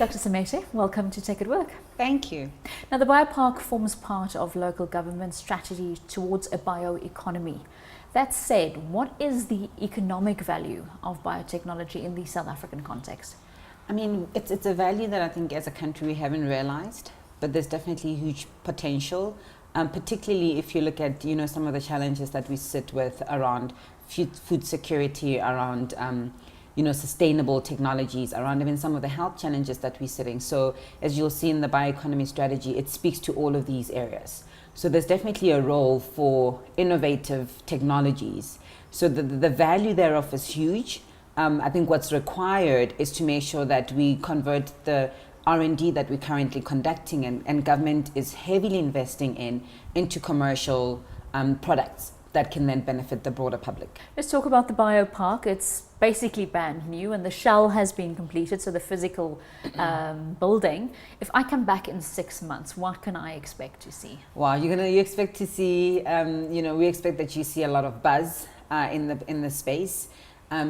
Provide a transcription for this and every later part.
Dr. Semete, welcome to Tech at Work. Thank you. Now, the BioPark forms part of local government strategy towards a bioeconomy. That said, what is the economic value of biotechnology in the South African context? I mean, it's a value that I think as a country we haven't realized, but there's definitely huge potential, particularly if you look at, some of the challenges that we sit with around food security, around, sustainable technologies, around even some of the health challenges that we're sitting. So as you'll see in the bioeconomy strategy, it speaks to all of these areas. So there's definitely a role for innovative technologies. So the value thereof is huge. I think what's required is to make sure that we convert the R&D that we're currently conducting and government is heavily investing into commercial products that can then benefit the broader public. Let's talk about the BioPark. It's basically brand new and the shell has been completed, so the physical building. If I come back in 6 months, what can I expect to see? Wow, you expect to see, we expect that you see a lot of buzz in the space.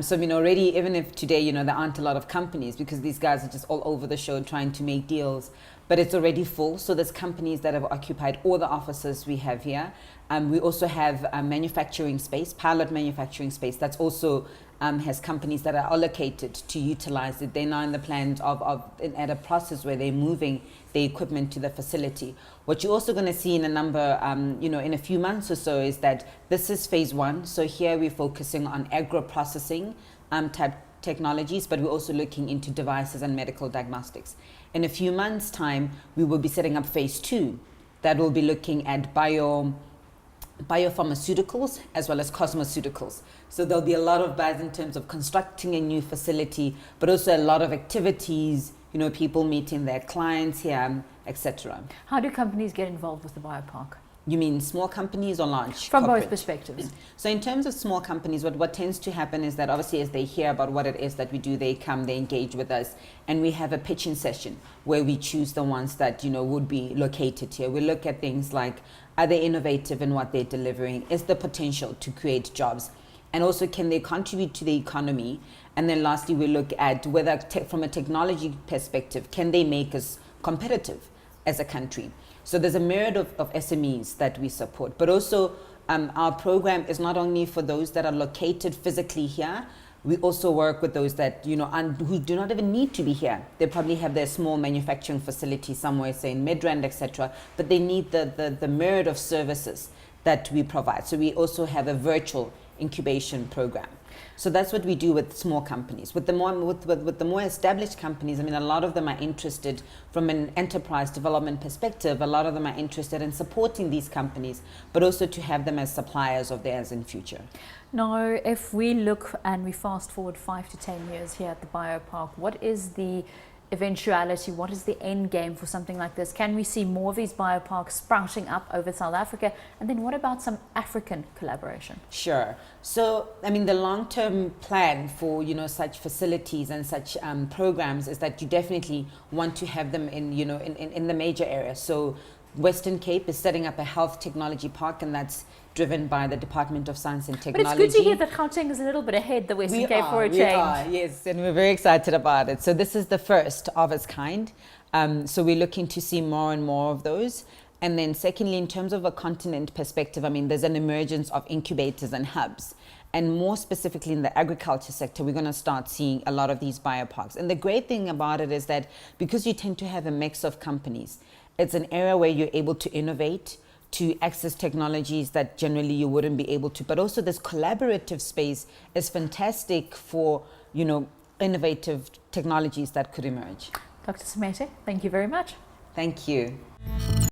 So, already, even if today, there aren't a lot of companies because these guys are just all over the show trying to make deals, but it's already full. So there's companies that have occupied all the offices we have here. We also have manufacturing space, pilot manufacturing space that's also has companies that are allocated to utilize it. They're now in the plans at a process where they're moving the equipment to the facility. What you're also going to see in a number, in a few months or so is that this is phase one. So here we're focusing on agro-processing type technologies, but we're also looking into devices and medical diagnostics. In a few months' time, we will be setting up phase two that will be looking at biopharmaceuticals as well as cosmeceuticals. So there'll be a lot of buzz in terms of constructing a new facility, but also a lot of activities, people meeting their clients here, etc. How do companies get involved with the BioPark? You mean small companies or large? From corporate? both perspectives. So in terms of small companies, what tends to happen is that obviously as they hear about what it is that we do, they come, they engage with us, and we have a pitching session where we choose the ones that, would be located here. We look at things like, are they innovative in what they're delivering? Is there potential to create jobs? And also, can they contribute to the economy? And then lastly, we look at whether from a technology perspective, can they make us competitive as a country? So there's a myriad of SMEs that we support, but also our program is not only for those that are located physically here. We also work with those that, who do not even need to be here. They probably have their small manufacturing facility somewhere, say in Midrand, etc., but they need the myriad of services that we provide. So we also have a virtual incubation program. So that's what we do with small companies. With the more established companies, a lot of them are interested from an enterprise development perspective. A lot of them are interested in supporting these companies, but also to have them as suppliers of theirs in future. Now, if we look and we fast forward 5 to 10 years here at the BioPark, what is the eventuality? What is the end game for something like this? Can we see more of these bioparks sprouting up over South Africa? And then what about some African collaboration? Sure. So, the long-term plan for, such facilities and such programs is that you definitely want to have them in the major areas. So Western Cape is setting up a health technology park, and that's driven by the Department of Science and Technology. But it's good to hear that Gauteng is a little bit ahead the Western Cape for a change. We are, yes, and we're very excited about it. So this is the first of its kind. So we're looking to see more and more of those. And then secondly, in terms of a continent perspective, there's an emergence of incubators and hubs. And more specifically in the agriculture sector, we're going to start seeing a lot of these bioparks. And the great thing about it is that because you tend to have a mix of companies, it's an area where you're able to innovate, to access technologies that generally you wouldn't be able to. But also this collaborative space is fantastic for, innovative technologies that could emerge. Dr. Semete, thank you very much. Thank you.